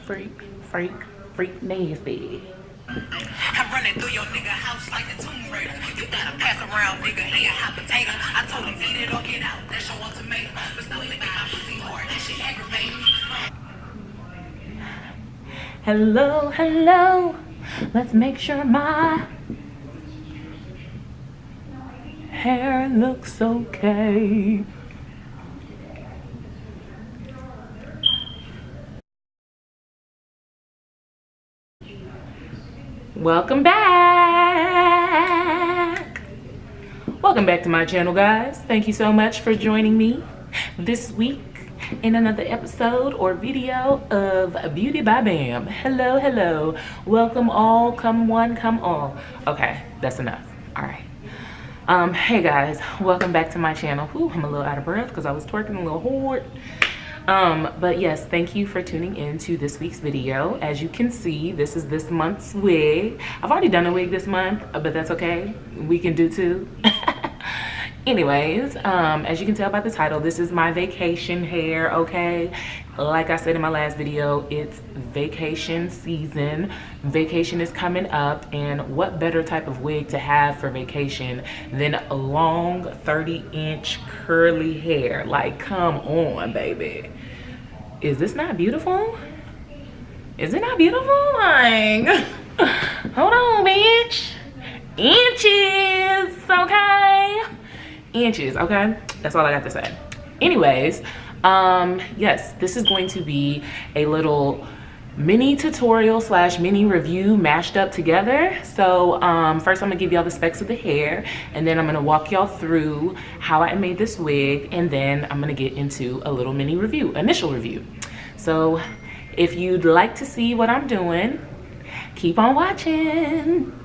freak nasty. I'm running through your nigga house like a Tomb Raider. You gotta pass around, nigga, he a hot potato. I told him eat it or get out. That's your ultimatum. But still think my pussy hard. That shit aggravating. Hello, hello. Let's make sure my hair looks okay. Welcome back. Welcome back to my channel, guys. Thank you so much for joining me this week in another episode or video of Beauty by Bam. Hello, hello. Welcome all. Come one, come all. Okay, that's enough. All right. Hey guys, welcome back to my channel. Ooh, I'm a little out of breath because I was twerking a little hard. But yes, thank you for tuning in to this week's video. As you can see, this is this month's wig. I've already done a wig this month, but that's okay. We can do two. Anyways, as you can tell by the title, this is my vacation hair, okay? Like I said in my last video, it's vacation season. Vacation is coming up, and what better type of wig to have for vacation than a long 30-inch curly hair? Like, come on, baby. Is this not beautiful? Is it not beautiful? Like, hold on, bitch. Inches, okay? Inches, okay? That's all I got to say. Anyways, yes, this is going to be a little mini tutorial slash mini review mashed up together. So first I'm gonna give y'all the specs of the hair, and then I'm gonna walk y'all through how I made this wig, and then I'm gonna get into a little mini review, initial review. So if you'd like to see what I'm doing, keep on watching.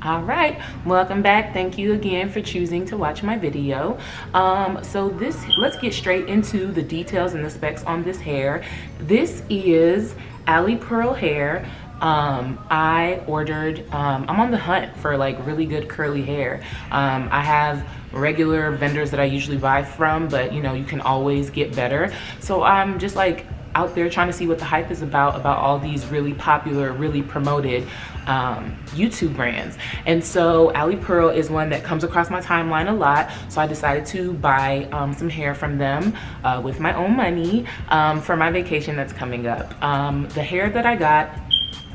All right, welcome back. Thank you again for choosing to watch my video. Let's get straight into the details and the specs on this hair. This is Ali Pearl hair. I ordered, I'm on the hunt for like really good curly hair. I have regular vendors that I usually buy from, but you know, you can always get better. So I'm just like out there trying to see what the hype is about all these really popular, really promoted YouTube brands. And so Ali Pearl is one that comes across my timeline a lot, so I decided to buy some hair from them with my own money for my vacation that's coming up. The hair that I got,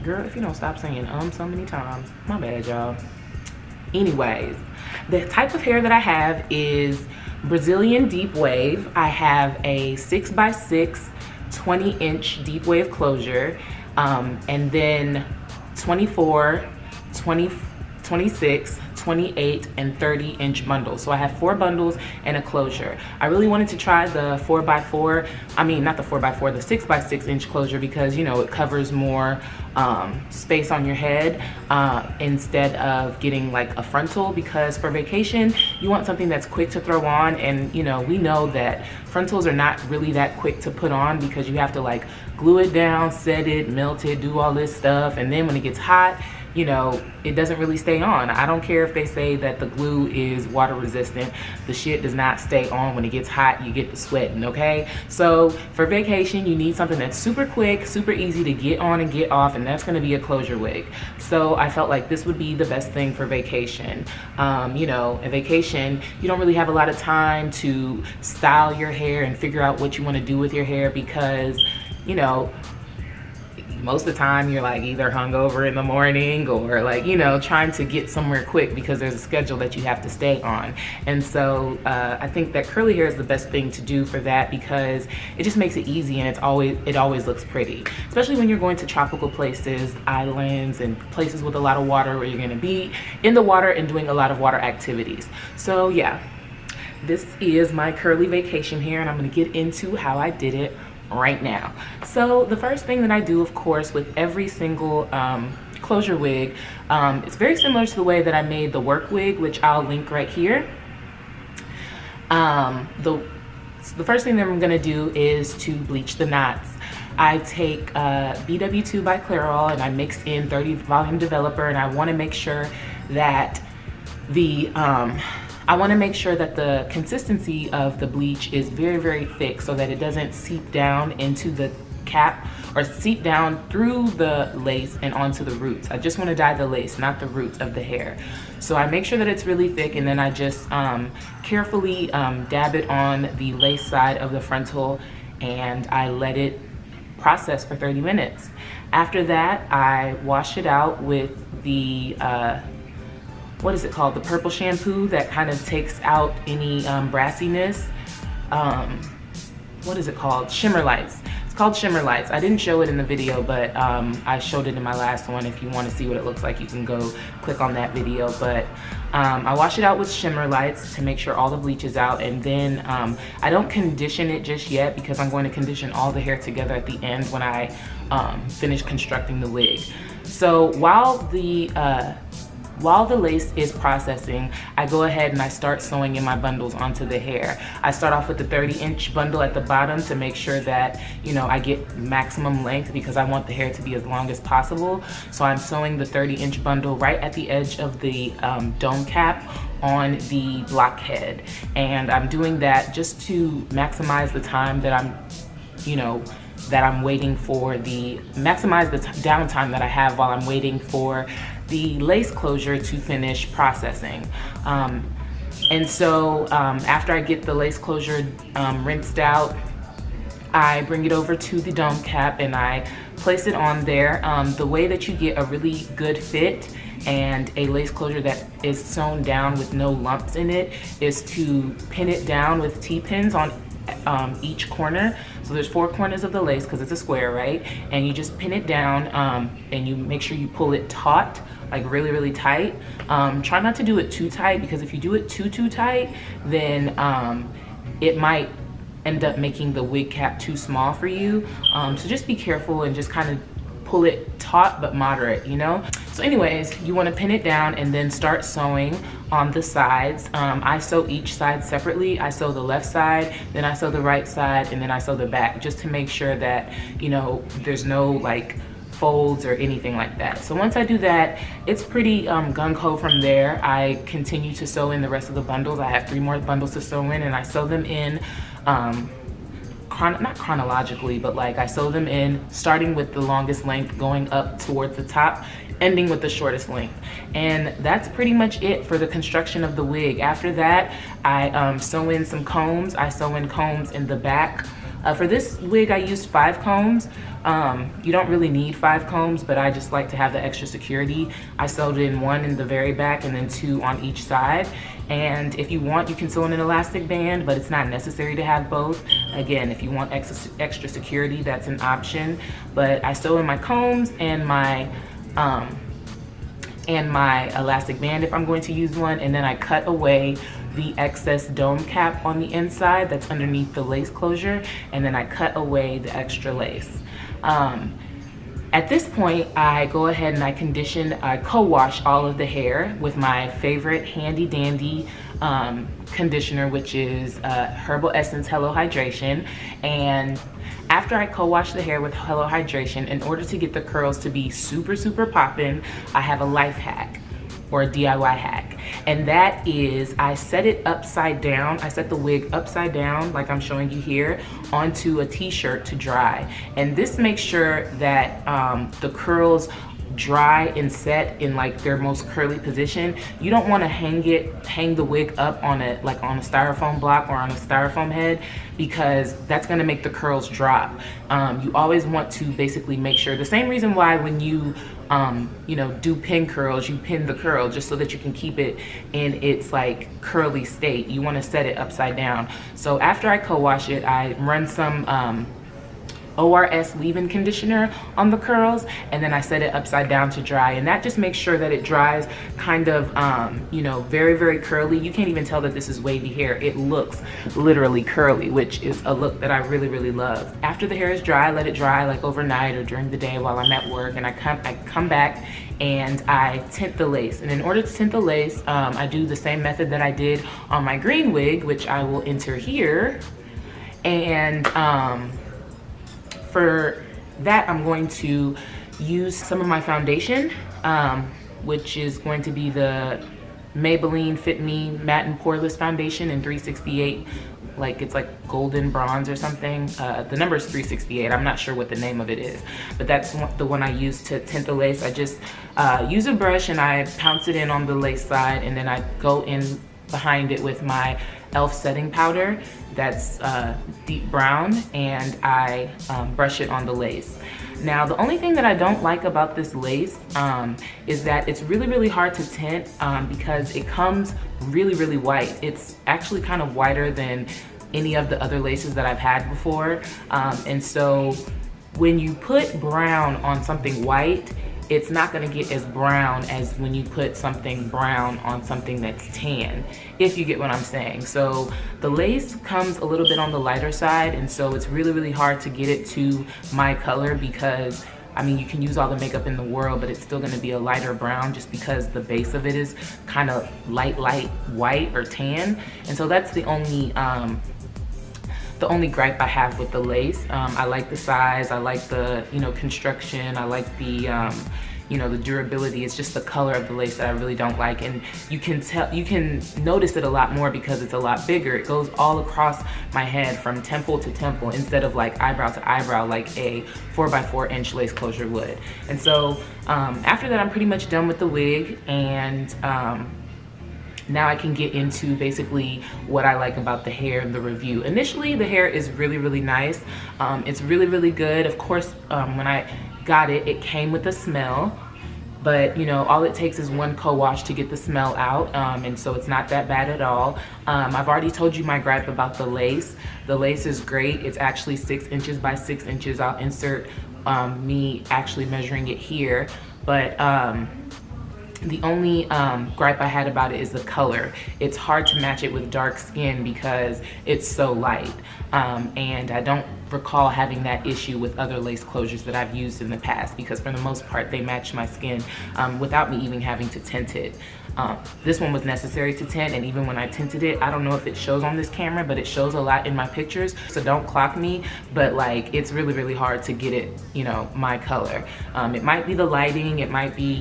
girl, if you don't stop saying so many times, my bad, y'all. Anyways, the type of hair that I have is Brazilian deep wave. I have a 6x6 20-inch deep wave closure, and then 24, 20, 26, 28, and 30-inch bundles. So I have 4 bundles and a closure. I really wanted to try the 4x4, I mean not the 4x4, the 6x6 inch closure, because you know it covers more space on your head instead of getting like a frontal, because for vacation you want something that's quick to throw on, and you know we know that frontals are not really that quick to put on because you have to like glue it down, set it, melt it, do all this stuff, and then when it gets hot, you know, it doesn't really stay on. I don't care if they say that the glue is water resistant. The shit does not stay on. When it gets hot, you get the sweating, okay? So for vacation, you need something that's super quick, super easy to get on and get off, and that's gonna be a closure wig. So I felt like this would be the best thing for vacation. You know, a vacation, you don't really have a lot of time to style your hair and figure out what you wanna do with your hair, because, you know, most of the time you're like either hungover in the morning or like, you know, trying to get somewhere quick because there's a schedule that you have to stay on. And so I think that curly hair is the best thing to do for that, because it just makes it easy, and it always looks pretty, especially when you're going to tropical places, islands, and places with a lot of water where you're going to be in the water and doing a lot of water activities. So yeah, this is my curly vacation hair, and I'm going to get into how I did it right now. So the first thing that I do, of course, with every single closure wig, it's very similar to the way that I made the work wig, which I'll link right here. The first thing that I'm gonna do is to bleach the knots. I take BW2 by Clairol, and I mix in 30 volume developer, and I want to make sure that the I want to make sure that the consistency of the bleach is very, very thick so that it doesn't seep down into the cap or seep down through the lace and onto the roots. I just want to dye the lace, not the roots of the hair. So I make sure that it's really thick, and then I just carefully dab it on the lace side of the frontal, and I let it process for 30 minutes. After that, I wash it out with the what is it called? The purple shampoo that kind of takes out any brassiness. What is it called? Shimmer Lights. It's called Shimmer Lights. I didn't show it in the video, but I showed it in my last one. If you want to see what it looks like, you can go click on that video. But I wash it out with Shimmer Lights to make sure all the bleach is out, and then I don't condition it just yet because I'm going to condition all the hair together at the end when I finish constructing the wig. So while the lace is processing, I go ahead and I start sewing in my bundles onto the hair. I start off with the 30-inch bundle at the bottom to make sure that, you know, I get maximum length because I want the hair to be as long as possible. So I'm sewing the 30-inch bundle right at the edge of the dome cap on the blockhead. And I'm doing that just to maximize the time that I'm waiting for maximize the downtime that I have while I'm waiting for the lace closure to finish processing. And so after I get the lace closure rinsed out, I bring it over to the dome cap and I place it on there. The way that you get a really good fit and a lace closure that is sewn down with no lumps in it is to pin it down with T-pins on each corner. So there's 4 corners of the lace because it's a square, right? And you just pin it down and you make sure you pull it taut, like really, really tight. Try not to do it too tight because if you do it too tight, then it might end up making the wig cap too small for you. So just be careful and just kind of pull it taut but moderate, you know? So anyways, you want to pin it down and then start sewing on the sides. I sew each side separately. I sew the left side, then I sew the right side, and then I sew the back, just to make sure that, you know, there's no like folds or anything like that. So once I do that, it's pretty gung-ho from there. I continue to sew in the rest of the bundles. I have 3 more bundles to sew in, and I sew them in not chronologically, but like I sew them in starting with the longest length going up towards the top, ending with the shortest length. And that's pretty much it for the construction of the wig. After that, I sew in some combs. I sew in combs in the back. For this wig, I used 5 combs. You don't really need 5 combs, but I just like to have the extra security. I sewed in 1 in the very back and then 2 on each side. And if you want, you can sew in an elastic band, but it's not necessary to have both. Again, if you want extra security, that's an option. But I sew in my combs and my elastic band if I'm going to use one, and then I cut away the excess dome cap on the inside that's underneath the lace closure, and then I cut away the extra lace. At this point, I go ahead and I co-wash all of the hair with my favorite handy dandy conditioner, which is Herbal Essence Hello Hydration. And after I co-wash the hair with Hello Hydration, in order to get the curls to be super, super poppin', I have a life hack or a DIY hack. And that is I set it upside down. I set the wig upside down, like I'm showing you here, onto a t-shirt to dry. And this makes sure that the curls dry and set in like their most curly position. You don't want to hang the wig up on a styrofoam block or on a styrofoam head, because that's going to make the curls drop. You always want to basically make sure, the same reason why when you do pin curls, you pin the curl just so that you can keep it in its like curly state. You want to set it upside down. So after I co-wash it, I run some ORS leave-in conditioner on the curls, and then I set it upside down to dry, and that just makes sure that it dries kind of very, very curly. You can't even tell that this is wavy hair. It looks literally curly, which is a look that I really, really love. After the hair is dry, let it dry like overnight or during the day while I'm at work, and I come back and I tint the lace. And in order to tint the lace, I do the same method that I did on my green wig, which I will enter here. And for that, I'm going to use some of my foundation, which is going to be the Maybelline Fit Me Matte and Poreless Foundation in 368. Like, it's like golden bronze or something. The number is 368. I'm not sure what the name of it is, but that's the one I use to tint the lace. I just use a brush and I pounce it in on the lace side, and then I go in behind it with my e.l.f. setting powder that's deep brown, and I brush it on the lace. Now, the only thing that I don't like about this lace is that it's really hard to tint because it comes really white. It's actually kind of whiter than any of the other laces that I've had before. And so when you put brown on something white, it's not gonna get as brown as when you put something brown on something that's tan, if you get what I'm saying. So the lace comes a little bit on the lighter side, and so it's really hard to get it to my color, because I mean, you can use all the makeup in the world, but it's still gonna be a lighter brown just because the base of it is kind of light white or tan. And so that's the only gripe I have with the lace. I like the size, I like the, construction, I like the, the durability. It's just the color of the lace that I really don't like. And you can notice it a lot more because it's a lot bigger. It goes all across my head from temple to temple instead of like eyebrow to eyebrow like a 4x4 inch lace closure would. And so after that, I'm pretty much done with the wig, and now I can get into basically what I like about the hair and the review. Initially, the hair is really nice. It's really good. Of course, when I got it, it came with a smell, but all it takes is one co-wash to get the smell out, and so it's not that bad at all. I've already told you my gripe about the lace. The lace is great. It's actually 6 inches by 6 inches. I'll insert me actually measuring it here, but the only gripe I had about it is the color. It's hard to match it with dark skin because it's so light. And I don't recall having that issue with other lace closures that I've used in the past, because for the most part they match my skin without me even having to tint it. This one was necessary to tint, and even when I tinted it, I don't know if it shows on this camera, but it shows a lot in my pictures, so don't clock me, but like it's really hard to get it, my color. It might be the lighting, it might be,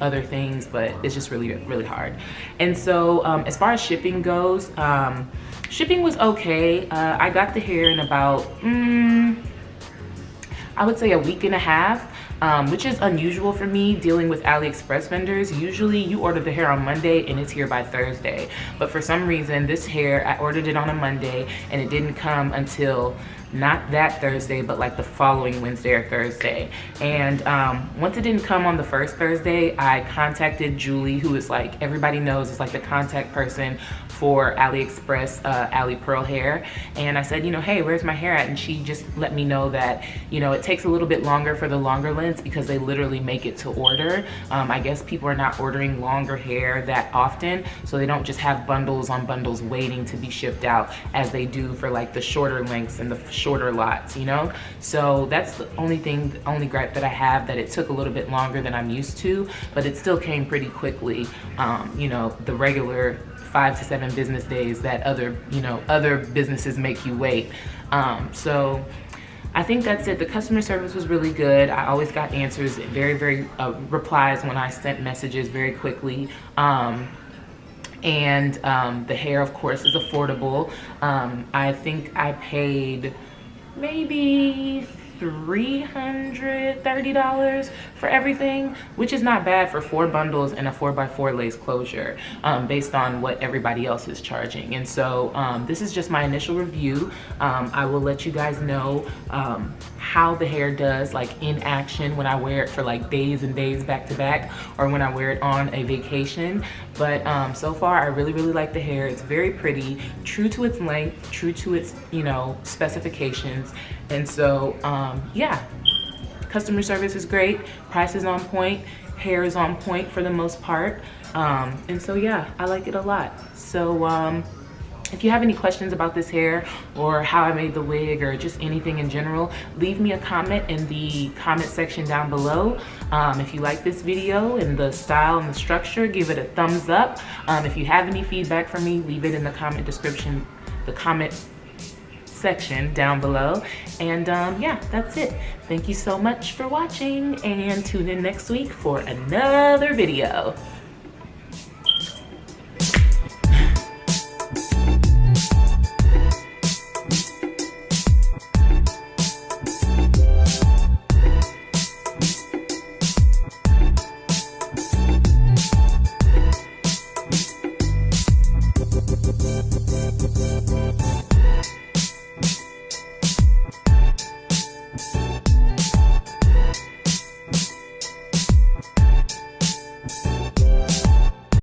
other things, but it's just really hard. And so as far as shipping goes, shipping was okay. I got the hair in about, I would say a week and a half. Which is unusual for me dealing with AliExpress vendors. Usually you order the hair on Monday and it's here by Thursday. But for some reason, this hair, I ordered it on a Monday and it didn't come until not that Thursday, but like the following Wednesday or Thursday. And once it didn't come on the first Thursday, I contacted Julie, who is like, everybody knows, is like the contact person for AliExpress, Ali Pearl Hair. And I said, hey, where's my hair at? And she just let me know that, it takes a little bit longer for the longer lengths because they literally make it to order. I guess people are not ordering longer hair that often, so they don't just have bundles on bundles waiting to be shipped out as they do for like the shorter lengths and the shorter lots, So that's the only gripe that I have, that it took a little bit longer than I'm used to, but it still came pretty quickly. The regular 5 to 7 business days that other businesses make you wait. So I think that's it. The customer service was really good. I always got answers, very replies when I sent messages very quickly. And the hair, of course, is affordable. I think I paid maybe $330 for everything, which is not bad for 4 bundles and a 4x4 lace closure, based on what everybody else is charging. And so this is just my initial review. I will let you guys know how the hair does like in action when I wear it for like days and days back to back, or when I wear it on a vacation. But so far I really like the hair. It's very pretty, true to its length, true to its specifications. And so yeah, customer service is great, price is on point, hair is on point for the most part, and so yeah, I like it a lot. So if you have any questions about this hair or how I made the wig or just anything in general, leave me a comment in the comment section down below. If you like this video and the style and the structure, give it a thumbs up. If you have any feedback for me, leave it in the comment section down below. And yeah, that's it. Thank you so much for watching, and tune in next week for another video.